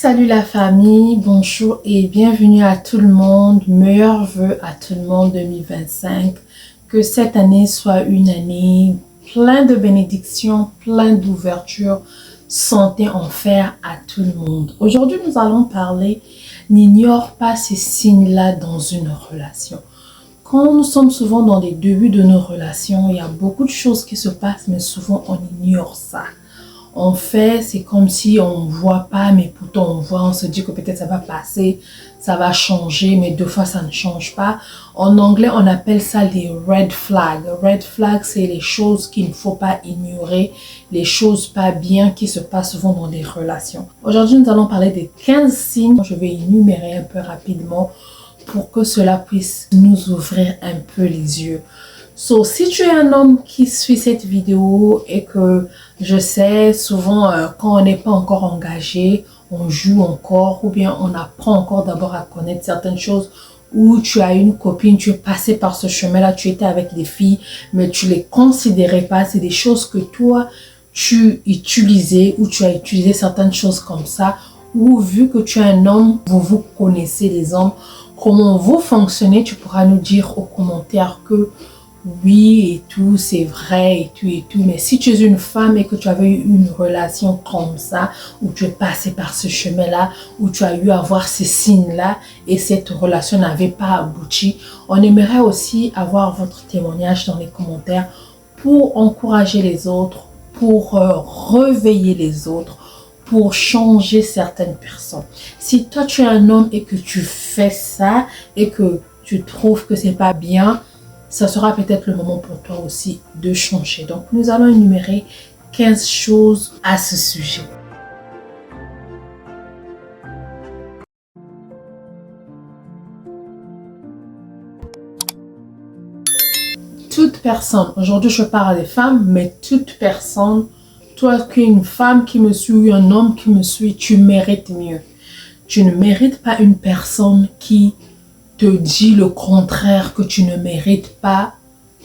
Salut la famille, bonjour et bienvenue à tout le monde. Meilleurs vœux à tout le monde 2025. Que cette année soit une année pleine de bénédictions, pleine d'ouverture, santé en fer à tout le monde. Aujourd'hui, nous allons parler, n'ignore pas ces signes-là dans une relation. Quand nous sommes souvent dans les débuts de nos relations, il y a beaucoup de choses qui se passent, mais souvent on ignore ça. En fait, c'est comme si on ne voit pas, mais pourtant on voit, on se dit que peut-être ça va passer, ça va changer, mais deux fois ça ne change pas. En anglais, on appelle ça les red flags. Red flags, c'est les choses qu'il ne faut pas ignorer, les choses pas bien qui se passent souvent dans des relations. Aujourd'hui, nous allons parler des 15 signes. Je vais énumérer un peu rapidement pour que cela puisse nous ouvrir un peu les yeux. So, si tu es un homme qui suit cette vidéo et que je sais souvent quand on n'est pas encore engagé, on joue encore ou bien on apprend encore d'abord à connaître certaines choses, ou tu as une copine, tu es passé par ce chemin-là, tu étais avec des filles mais tu les considérais pas, c'est des choses que toi tu utilisais ou tu as utilisé certaines choses comme ça, ou vu que tu es un homme, vous connaissez les hommes, comment vous fonctionnez, tu pourras nous dire aux commentaires que oui et tout, c'est vrai et tout, mais si tu es une femme et que tu avais eu une relation comme ça, où tu es passé par ce chemin-là, où tu as eu à voir ces signes-là et cette relation n'avait pas abouti, on aimerait aussi avoir votre témoignage dans les commentaires pour encourager les autres, pour réveiller les autres, pour changer certaines personnes. Si toi tu es un homme et que tu fais ça et que tu trouves que c'est pas bien, ça sera peut-être le moment pour toi aussi de changer. Donc, nous allons énumérer 15 choses à ce sujet. Toute personne, aujourd'hui je parle des femmes, mais toute personne, toi qui es une femme qui me suit ou un homme qui me suit, tu mérites mieux. Tu ne mérites pas une personne qui te dit le contraire, que tu ne mérites pas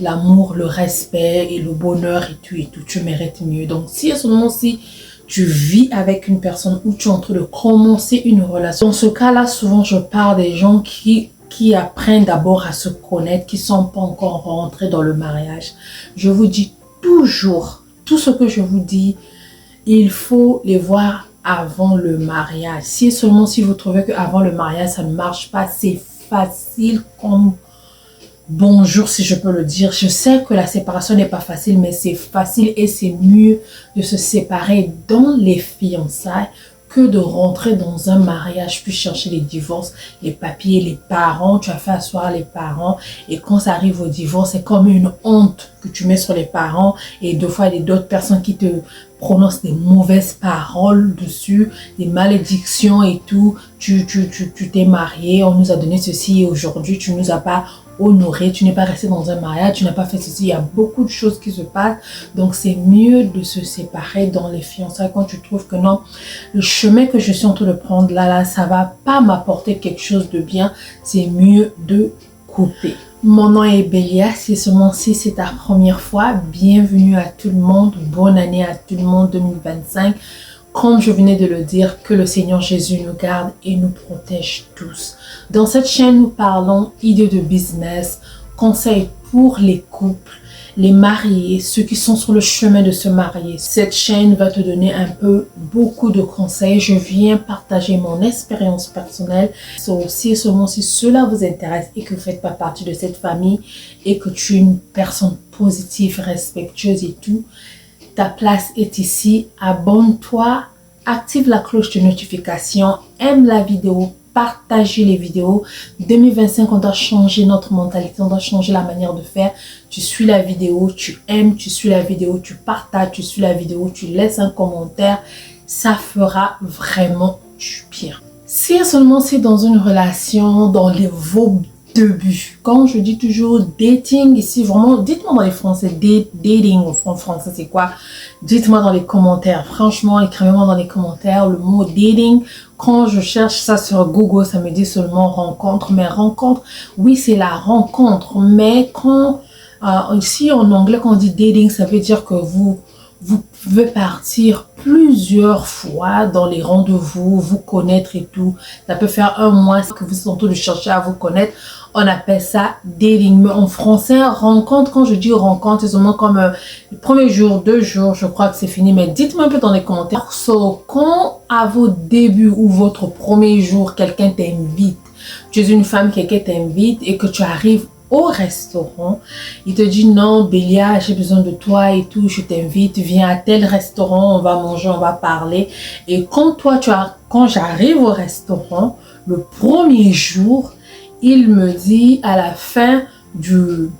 l'amour, le respect et le bonheur et tout, tu mérites mieux. Donc si à ce moment-ci, tu vis avec une personne ou tu es en train de commencer une relation, dans ce cas-là, souvent je parle des gens qui apprennent d'abord à se connaître, qui ne sont pas encore rentrés dans le mariage. Je vous dis toujours, tout ce que je vous dis, il faut les voir avant le mariage. Si seulement si vous trouvez qu'avant le mariage, ça ne marche pas, c'est facile comme bonjour, si je peux le dire. Je sais que la séparation n'est pas facile, mais c'est facile et c'est mieux de se séparer dans les fiançailles que de rentrer dans un mariage puis chercher les divorces, les papiers, les parents. Tu as fait asseoir les parents et quand ça arrive au divorce, c'est comme une honte que tu mets sur les parents et deux fois il y a d'autres personnes qui te prononcent des mauvaises paroles dessus, des malédictions et tout. Tu t'es marié, on nous a donné ceci et aujourd'hui tu nous as pas honoré, tu n'es pas resté dans un mariage, tu n'as pas fait ceci. Il y a beaucoup de choses qui se passent, donc c'est mieux de se séparer dans les fiançailles quand tu trouves que non, le chemin que je suis en train de prendre là, ça va pas m'apporter quelque chose de bien, c'est mieux de couper. Mon nom est Bélia, si c'est ta première fois, bienvenue à tout le monde, bonne année à tout le monde 2025. Comme je venais de le dire, que le Seigneur Jésus nous garde et nous protège tous. Dans cette chaîne, nous parlons idées de business, conseils pour les couples, les mariés, ceux qui sont sur le chemin de se marier. Cette chaîne va te donner beaucoup de conseils. Je viens partager mon expérience personnelle. C'est aussi seulement si cela vous intéresse et que vous ne faites pas partie de cette famille et que tu es une personne positive, respectueuse et tout, ta place est ici. Abonne-toi, active la cloche de notification, aime la vidéo, partage les vidéos. 2025, on doit changer notre mentalité, on doit changer la manière de faire. Tu suis la vidéo, tu aimes, tu suis la vidéo, tu partages, tu suis la vidéo, tu laisses un commentaire. Ça fera vraiment du bien. Si seulement c'est dans une relation, dans vos début. Quand je dis toujours dating ici, vraiment, dites-moi dans les français, dating en français, c'est quoi? Dites-moi dans les commentaires. Franchement, écrivez-moi dans les commentaires le mot dating. Quand je cherche ça sur Google, ça me dit seulement rencontre. Mais rencontre, oui, c'est la rencontre. Mais quand, ici en anglais, quand on dit dating, ça veut dire que vous Vous pouvez partir plusieurs fois dans les rendez-vous, vous connaître et tout. Ça peut faire 1 mois que vous êtes en train de chercher à vous connaître. On appelle ça dating. Mais en français, rencontre, quand je dis rencontre, c'est seulement comme le premier jour, 2 jours, je crois que c'est fini. Mais dites-moi un peu dans les commentaires. So, quand à vos débuts ou votre premier jour, quelqu'un t'invite, tu es une femme, quelqu'un t'invite et que tu arrives au restaurant, il te dit non Bélia, j'ai besoin de toi et tout, je t'invite, viens à tel restaurant, on va manger, on va parler. Et quand j'arrive au restaurant, le premier jour, il me dit à la fin du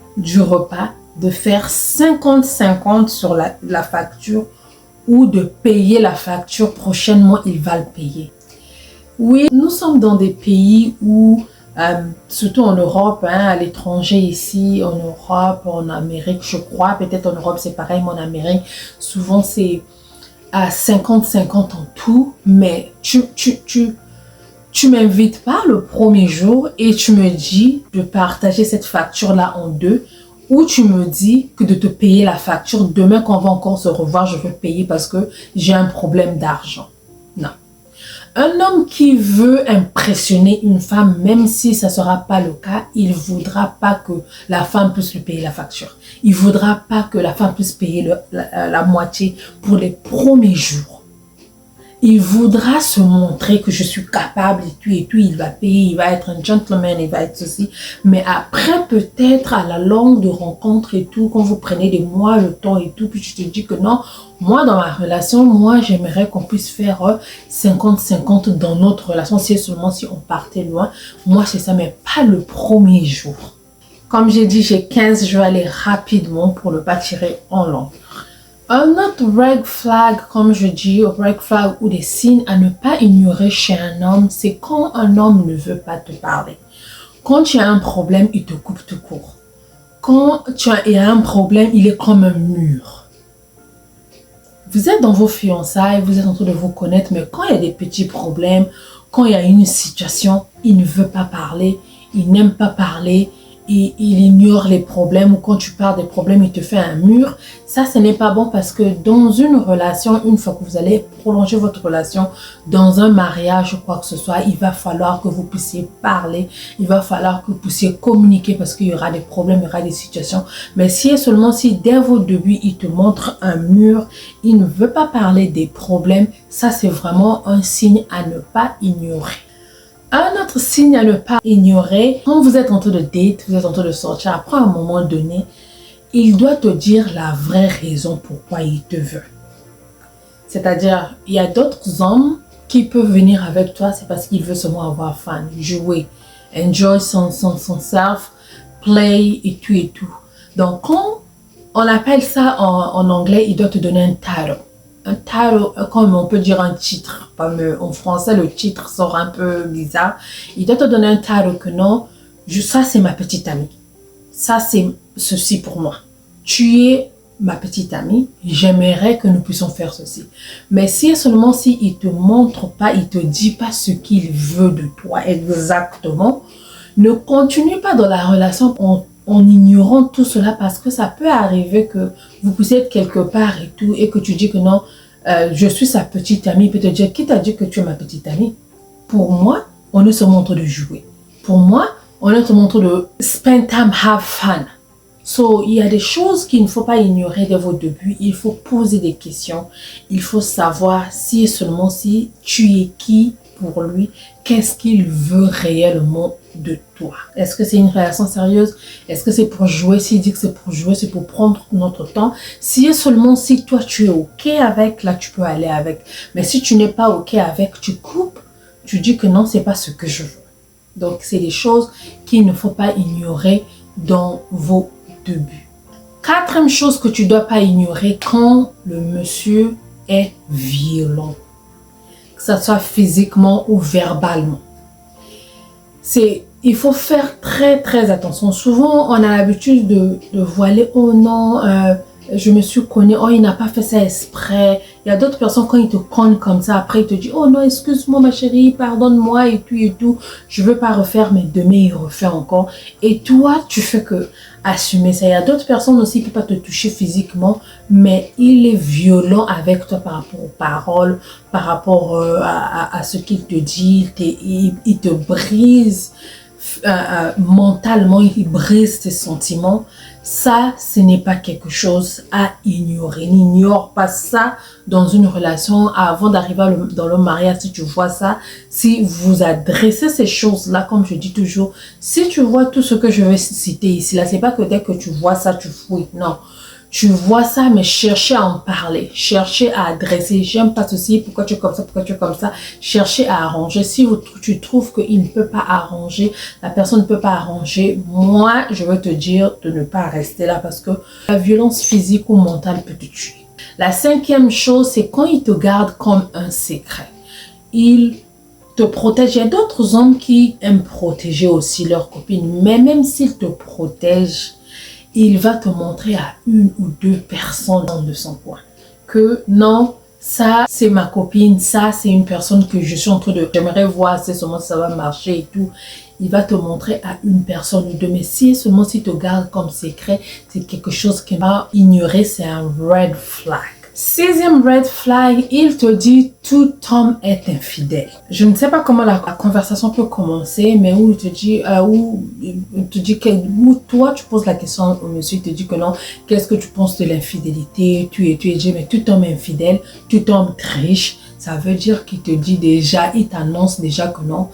repas de faire 50-50 sur la facture ou de payer la facture. Prochainement, il va le payer. Oui, nous sommes dans des pays où surtout en Europe, à l'étranger ici, en Europe, en Amérique, je crois, peut-être en Europe c'est pareil, mais en Amérique, souvent c'est à 50-50 en tout, mais tu m'invites pas le premier jour et tu me dis de partager cette facture-là en 2, ou tu me dis que de te payer la facture, demain quand on va encore se revoir, je vais payer parce que j'ai un problème d'argent. Non. Un homme qui veut impressionner une femme, même si ça ne sera pas le cas, il ne voudra pas que la femme puisse lui payer la facture. Il ne voudra pas que la femme puisse payer la moitié pour les premiers jours. Il voudra se montrer que je suis capable et tout, il va payer, il va être un gentleman, il va être ceci. Mais après, peut-être à la longue de rencontre et tout, quand vous prenez des mois, le temps et tout, puis je te dis que non, moi dans ma relation, moi j'aimerais qu'on puisse faire 50-50 dans notre relation, si seulement si on partait loin. Moi c'est ça, mais pas le premier jour. Comme j'ai dit, j'ai 15, je vais aller rapidement pour ne pas tirer en long. Un autre red flag, comme je dis, red flag ou des signes à ne pas ignorer chez un homme, c'est quand un homme ne veut pas te parler. Quand tu as un problème, il te coupe tout court. Quand il y a un problème, il est comme un mur. Vous êtes dans vos fiançailles, vous êtes en train de vous connaître, mais quand il y a des petits problèmes, quand il y a une situation, il ne veut pas parler, il n'aime pas parler, il ignore les problèmes, ou quand tu parles des problèmes, il te fait un mur. Ça, ce n'est pas bon parce que dans une relation, une fois que vous allez prolonger votre relation, dans un mariage ou quoi que ce soit, il va falloir que vous puissiez parler, il va falloir que vous puissiez communiquer parce qu'il y aura des problèmes, il y aura des situations. Mais si et seulement si dès vos débuts, il te montre un mur, il ne veut pas parler des problèmes, ça c'est vraiment un signe à ne pas ignorer. Un autre signe à ne pas ignorer, quand vous êtes en train de date, vous êtes en train de sortir, après un moment donné, il doit te dire la vraie raison pourquoi il te veut. C'est-à-dire, il y a d'autres hommes qui peuvent venir avec toi, c'est parce qu'il veut seulement avoir fun, jouer, enjoy son self, play et tout et tout. Donc, quand on appelle ça en anglais, il doit te donner un title. Un title, comme on peut dire un titre. En français, le titre sort un peu bizarre. Il doit te donner un title que non, ça c'est ma petite amie. Ça c'est ceci pour moi. Tu es ma petite amie, j'aimerais que nous puissions faire ceci. Mais si seulement si il te montre pas, il te dit pas ce qu'il veut de toi exactement, ne continue pas dans la relation en ignorant tout cela, parce que ça peut arriver que vous puissiez être quelque part et tout, et que tu dis que non, je suis sa petite amie. Il peut te dire, qui t'a dit que tu es ma petite amie? Pour moi, on est se montre de jouer. Pour moi, on est se montre de spend time, have fun. So, il y a des choses qu'il ne faut pas ignorer dès vos débuts. Il faut poser des questions. Il faut savoir si et seulement si tu es qui pour lui, qu'est-ce qu'il veut réellement de toi. Est-ce que c'est une relation sérieuse? Est-ce que c'est pour jouer? S'il dit que c'est pour jouer, c'est pour prendre notre temps. Si et seulement si toi tu es OK avec, là tu peux aller avec. Mais si tu n'es pas OK avec, tu coupes, tu dis que non, c'est pas ce que je veux. Donc c'est des choses qu'il ne faut pas ignorer dans vos débuts. Quatrième chose que tu ne dois pas ignorer quand le monsieur est violent, que ce soit physiquement ou verbalement. Il faut faire très très attention. Souvent, on a l'habitude de voiler. Oh non, je me suis connue. Oh, il n'a pas fait ça exprès. Il y a d'autres personnes, quand ils te prennent comme ça, après ils te disent, oh non, excuse-moi ma chérie, pardonne-moi et tout, je veux pas refaire, mais demain il refait encore. Et toi, tu fais que assumer ça. Il y a d'autres personnes aussi qui ne peuvent pas te toucher physiquement, mais il est violent avec toi par rapport aux paroles, par rapport à ce qu'il te dit, il te brise mentalement, il brise tes sentiments. Ça, ce n'est pas quelque chose à ignorer. N'ignore pas ça dans une relation avant d'arriver dans le mariage. Si tu vois ça, si vous adressez ces choses-là, comme je dis toujours, si tu vois tout ce que je vais citer ici, là, c'est pas que dès que tu vois ça, tu fouilles. Non. Tu vois ça, mais cherchez à en parler, cherchez à adresser. J'aime pas ceci, pourquoi tu es comme ça, pourquoi tu es comme ça. Cherchez à arranger. Si tu trouves qu'il ne peut pas arranger, la personne ne peut pas arranger, moi, je veux te dire de ne pas rester là parce que la violence physique ou mentale peut te tuer. La cinquième chose, c'est quand il te garde comme un secret. Il te protège. Il y a d'autres hommes qui aiment protéger aussi leurs copines, mais même s'ils te protègent, il va te montrer à une ou deux personnes de son coin que non, ça c'est ma copine, ça c'est une personne que je suis en train de... J'aimerais voir si seulement ça va marcher et tout. Il va te montrer à une personne ou deux. Mais si seulement si te garde comme secret, c'est quelque chose qu'il va ignorer, c'est un red flag. Sixième red flag, il te dit tout homme est infidèle. Je ne sais pas comment la conversation peut commencer, mais où il te dit, où toi tu poses la question au monsieur, il te dit que non, qu'est-ce que tu penses de l'infidélité, tu dis mais tout homme est infidèle, tout homme triche. Ça veut dire qu'il te dit déjà, il t'annonce déjà que non,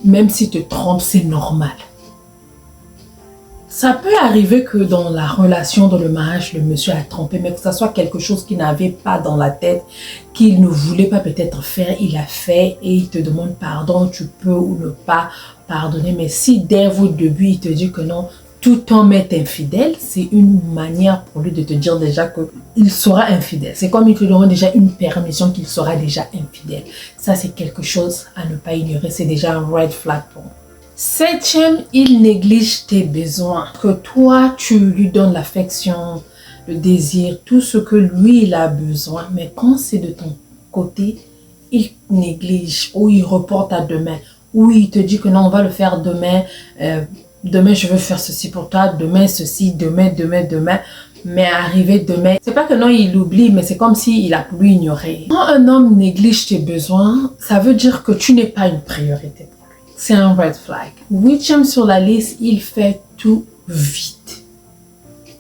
même s'il te trompe, c'est normal. Ça peut arriver que dans la relation, dans le mariage, le monsieur a trompé, mais que ça soit quelque chose qu'il n'avait pas dans la tête, qu'il ne voulait pas peut-être faire, il a fait et il te demande pardon, tu peux ou ne pas pardonner. Mais si dès le début, il te dit que non, tout homme est infidèle, c'est une manière pour lui de te dire déjà qu'il sera infidèle. C'est comme il te demande déjà une permission qu'il sera déjà infidèle. Ça, c'est quelque chose à ne pas ignorer, c'est déjà un red flag pour moi. Septième, il néglige tes besoins. Que toi, tu lui donnes l'affection, le désir, tout ce que lui, il a besoin. Mais quand c'est de ton côté, il néglige ou il reporte à demain. Ou il te dit que non, on va le faire demain. Demain, je veux faire ceci pour toi. Demain, ceci. Demain. Mais arrivé demain, c'est pas que non, il oublie, mais c'est comme s'il a pu ignorer. Quand un homme néglige tes besoins, ça veut dire que tu n'es pas une priorité. C'est un red flag. Huitième sur la liste, il fait tout vite.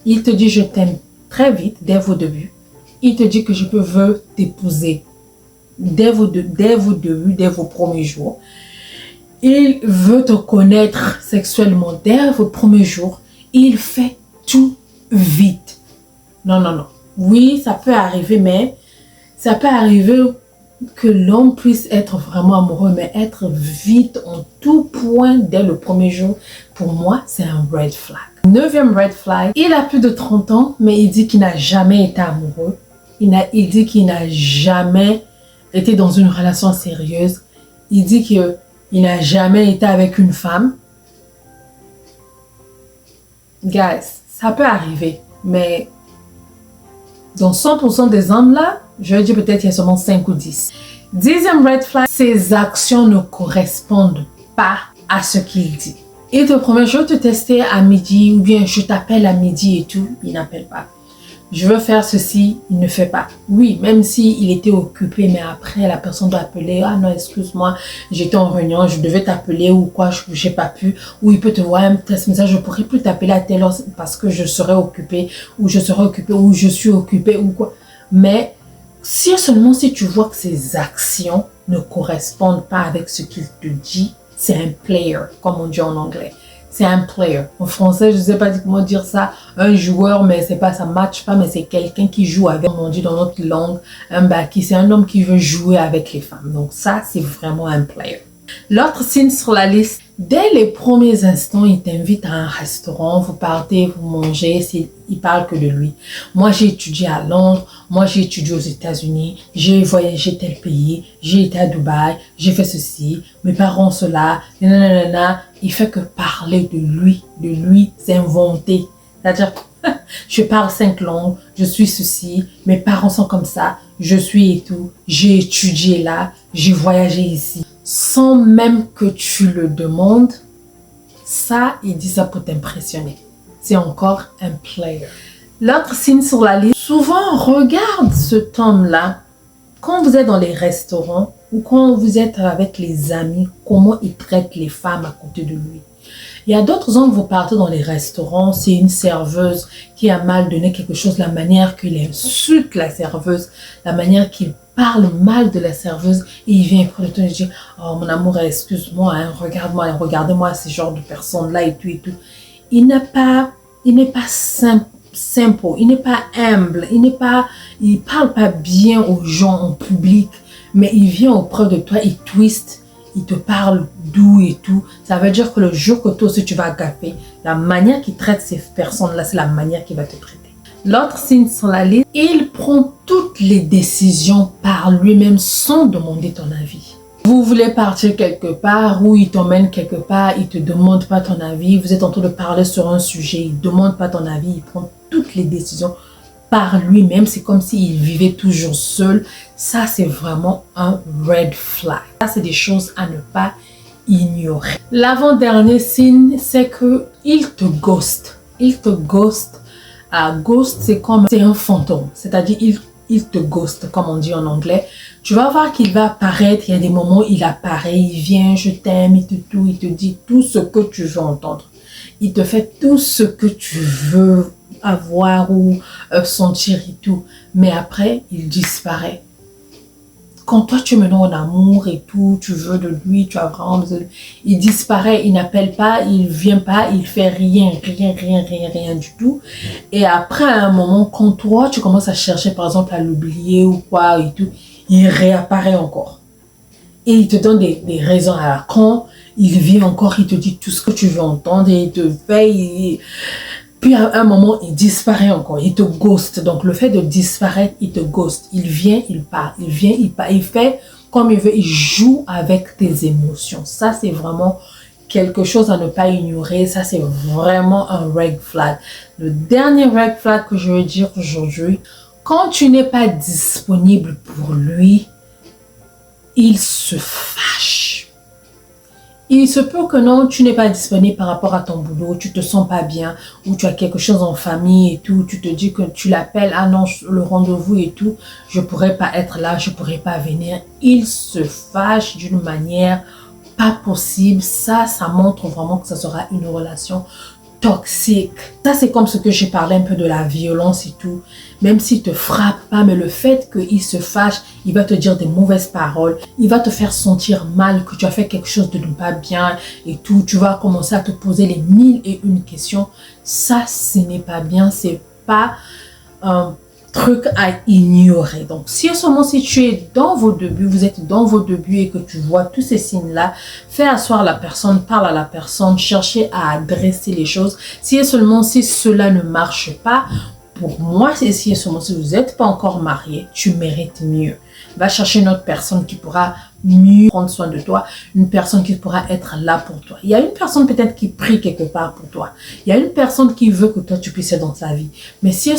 Il te dit je t'aime très vite dès vos débuts. Il te dit que je veux t'épouser dès vos débuts, dès vos premiers jours. Il veut te connaître sexuellement dès vos premiers jours. Il fait tout vite. Non. Oui, ça peut arriver, mais ça peut arriver que l'homme puisse être vraiment amoureux, mais être vite en tout point dès le premier jour, pour moi, c'est un red flag. Neuvième red flag, il a plus de 30 ans, mais il dit qu'il n'a jamais été amoureux. Il dit qu'il n'a jamais été dans une relation sérieuse. Il dit qu'il n'a jamais été avec une femme. Guys, ça peut arriver, mais dans 100% des hommes là, je vais dire peut-être il y a seulement 5 ou 10. Dixième red flag, ses actions ne correspondent pas à ce qu'il dit. Il te promet, je vais te tester à midi ou bien je t'appelle à midi et tout, il n'appelle pas. Je veux faire ceci, il ne fait pas. Oui, même s'il était occupé, mais après la personne doit appeler, ah non, excuse-moi, j'étais en réunion, je devais t'appeler ou quoi, j'ai pas pu. Ou il peut te voir un message, je pourrais plus t'appeler à telle heure parce que je serai occupé ou je serai occupé ou je suis occupé ou quoi. Mais seulement si tu vois que ses actions ne correspondent pas avec ce qu'il te dit, c'est un player, comme on dit en anglais. C'est un player. En français, je ne sais pas comment dire ça, un joueur, mais c'est pas, ça ne match pas, mais c'est quelqu'un qui joue avec, on dit dans notre langue, un baki. C'est un homme qui veut jouer avec les femmes. Donc ça, c'est vraiment un player. L'autre signe sur la liste, dès les premiers instants, il t'invite à un restaurant, vous partez, vous mangez, il parle que de lui. Moi, j'ai étudié à Londres, moi, j'ai étudié aux États-Unis, j'ai voyagé tel pays, j'ai été à Dubaï, j'ai fait ceci, mes parents cela, nanana. Il fait que parler de lui, s'inventer. C'est-à-dire, je parle 5 langues, je suis ceci, mes parents sont comme ça, je suis et tout, j'ai étudié là, j'ai voyagé ici. Sans même que tu le demandes, ça, il dit ça pour t'impressionner. C'est encore un player. L'autre signe sur la liste, souvent regarde cet homme-là quand vous êtes dans les restaurants ou quand vous êtes avec les amis, comment il traite les femmes à côté de lui. Il y a d'autres hommes, vous partez dans les restaurants, c'est une serveuse qui a mal donné quelque chose, la manière qu'il insulte la serveuse, la manière qu'il parle mal de la serveuse et il vient près de toi et dit « Oh mon amour, excuse-moi, hein, regarde-moi, regardez-moi ce genre de personnes-là et tout et tout. » Il n'est pas simple, il n'est pas humble, il parle pas bien aux gens en public, mais il vient auprès de toi, il twist, il te parle doux et tout. Ça veut dire que le jour que toi aussi tu vas gaffer, la manière qu'il traite ces personnes-là, c'est la manière qu'il va te traiter. L'autre signe sur la liste, il prend toutes les décisions par lui-même sans demander ton avis. Vous voulez partir quelque part ou il t'emmène quelque part, il ne te demande pas ton avis. Vous êtes en train de parler sur un sujet, il ne demande pas ton avis, il prend toutes les décisions par lui-même. C'est comme s'il vivait toujours seul. Ça, c'est vraiment un red flag. Ça, c'est des choses à ne pas ignorer. L'avant-dernier signe, c'est qu'il te ghost. Il te ghost. Ghost, c'est un fantôme. C'est-à-dire, il te ghost, comme on dit en anglais. Tu vas voir qu'il va apparaître, il y a des moments où il apparaît, il vient, je t'aime, il te dit tout ce que tu veux entendre. Il te fait tout ce que tu veux avoir ou sentir et tout. Mais après, il disparaît. Quand toi, tu me donnes amour et tout, tu veux de lui, tu as vraiment besoin de lui, il disparaît, il n'appelle pas, il vient pas, il fait rien du tout. Et après, à un moment, quand toi, tu commences à chercher, par exemple, à l'oublier ou quoi et tout, il réapparaît encore. Et il te donne des raisons à la con, il vient encore, il te dit tout ce que tu veux entendre et il te fait... Puis à un moment, il disparaît encore, il te ghost. Donc le fait de disparaître, il te ghost. Il vient, il part, il vient, il part. Il fait comme il veut, il joue avec tes émotions. Ça, c'est vraiment quelque chose à ne pas ignorer. Ça, c'est vraiment un red flag. Le dernier red flag que je veux dire aujourd'hui, quand tu n'es pas disponible pour lui, il se fâche. Il se peut que non, tu n'es pas disponible par rapport à ton boulot, tu te sens pas bien, ou tu as quelque chose en famille et tout, tu te dis que tu l'appelles, ah non, le rendez-vous et tout, je pourrais pas être là, je pourrais pas venir. Il se fâche d'une manière pas possible. Ça montre vraiment que ça sera une relation toxique. Ça, c'est comme ce que j'ai parlé un peu de la violence et tout. Même s'il te frappe pas, mais le fait qu'il se fâche, il va te dire des mauvaises paroles. Il va te faire sentir mal, que tu as fait quelque chose de pas bien et tout. Tu vas commencer à te poser les 1001 questions. Ça, ce n'est pas bien. C'est pas un truc à ignorer. Donc, si tu es dans vos débuts, vous êtes dans vos débuts et que tu vois tous ces signes-là, fais asseoir la personne, parle à la personne, cherchez à adresser les choses. Si cela ne marche pas, pour moi, si vous n'êtes pas encore marié, tu mérites mieux. Va chercher une autre personne qui pourra mieux prendre soin de toi, une personne qui pourra être là pour toi. Il y a une personne peut-être qui prie quelque part pour toi. Il y a une personne qui veut que toi tu puisses être dans sa vie. Mais si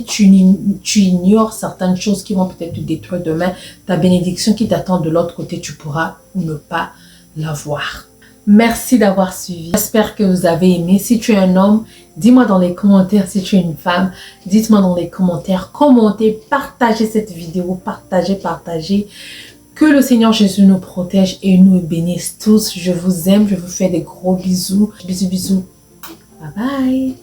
tu ignores certaines choses qui vont peut-être te détruire demain, ta bénédiction qui t'attend de l'autre côté, tu pourras ne pas la voir. Merci d'avoir suivi. J'espère que vous avez aimé. Si tu es un homme, dis-moi dans les commentaires. Si tu es une femme, dites-moi dans les commentaires. Commentez, partagez cette vidéo. Partagez. Que le Seigneur Jésus nous protège et nous bénisse tous. Je vous aime. Je vous fais des gros bisous. Bisous. Bye bye.